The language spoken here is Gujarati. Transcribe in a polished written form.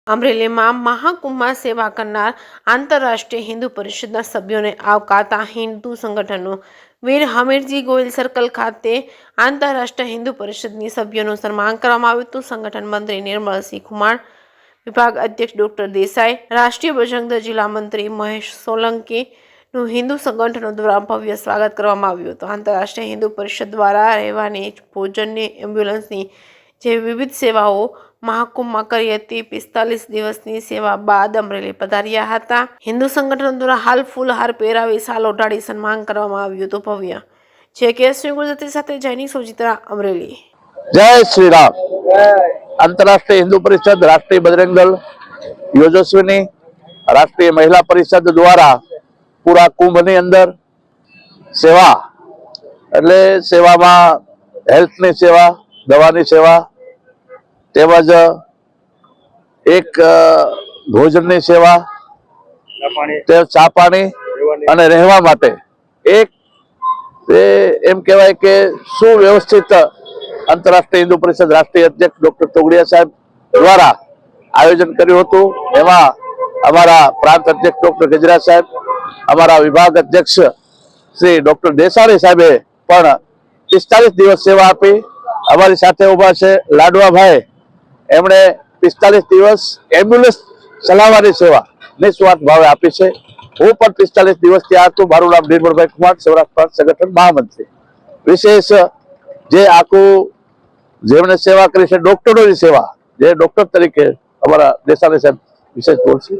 અમરેલીમાં મહાકુંભમાં સેવા કરનાર આંતરરાષ્ટ્રીય હિન્દુ પરિષદના સભ્યોને આવકારતા હિન્દુ સંગઠનો વીર હમીરજી ગોહિલ સર્કલ ખાતે આંતરરાષ્ટ્રીય હિન્દુ પરિષદની સભ્યોનું સન્માન કરવામાં આવ્યું હતું। સંગઠન મંત્રી નિર્મલસિંહ કુમાર, વિભાગ અધ્યક્ષ ડોક્ટર દેસાઈ, રાષ્ટ્રીય બજરંગ દળ જિલ્લા મંત્રી મહેશ સોલંકીનું હિન્દુ સંગઠનો દ્વારા ભવ્ય સ્વાગત કરવામાં આવ્યું હતું। આંતરરાષ્ટ્રીય હિન્દુ પરિષદ દ્વારા રહેવાની, ભોજનની, એમ્બ્યુલન્સની જેવી વિવિધ સેવાઓ મહાકુંભમાં કરી હતી। 45 દિવસની સેવા બાદ અમરેલી પધાર્યા હતા। હિન્દુ સંગઠનો દ્વારા હાલ ફૂલહાર પહેરાવી શાલ ઓઢાડી સન્માન કરવામાં આવ્યું હતું। ભવ્ય જે કે શ્રી ગુજરાતી સાથે જૈનિક સોજિત્રા અમરેલી। જય શ્રી રામ। આંતરરાષ્ટ્રીય હિન્દુ પરિષદ, રાષ્ટ્રીય બજરંગ દળ, યોજસ્વીની રાષ્ટ્રીય મહિલા પરિષદ દ્વારા પૂરા કુંભની અંદર સેવા એટલે સેવામાં હેલ્થની સેવા, દવાની સેવા તેમજ એક ભોજનની સેવા, ચા પાણી અને રહેવા માટે એક એમ કહેવાય કે સુવ્યવસ્થિત આંતરરાષ્ટ્રીય હિન્દુ પરિષદ રાષ્ટ્રીય અધ્યક્ષ ડોક્ટર તોગડિયા સાહેબ દ્વારા આયોજન કર્યું હતું। એમાં અમારા પ્રાંત અધ્યક્ષ ડોક્ટર ગજરાજ સાહેબ, અમારા વિભાગ અધ્યક્ષ શ્રી ડોક્ટર દેસાઈ સાહેબે પણ 45 દિવસ સેવા આપી। અમારી સાથે ઉભા છે લાડવાભાઈ, એમણે 45 દિવસ એમ્બ્યુલન્સ ચલાવવાની સેવા નિસ્વાર્થ ભાવે આપી છે। હું પણ 45 દિવસ ત્યાં હતો। મારું નામ નિર્મલભાઈ કુમાર, સૌરાષ્ટ્ર પ્રાંત સંગઠન મહામંત્રી। વિશેષ જે આખું જેમણે સેવા કરી છે, ડોક્ટરોની સેવા, જે ડોક્ટર તરીકે અમારા દેસાઈ સાહેબ વિશેષ બોલશે।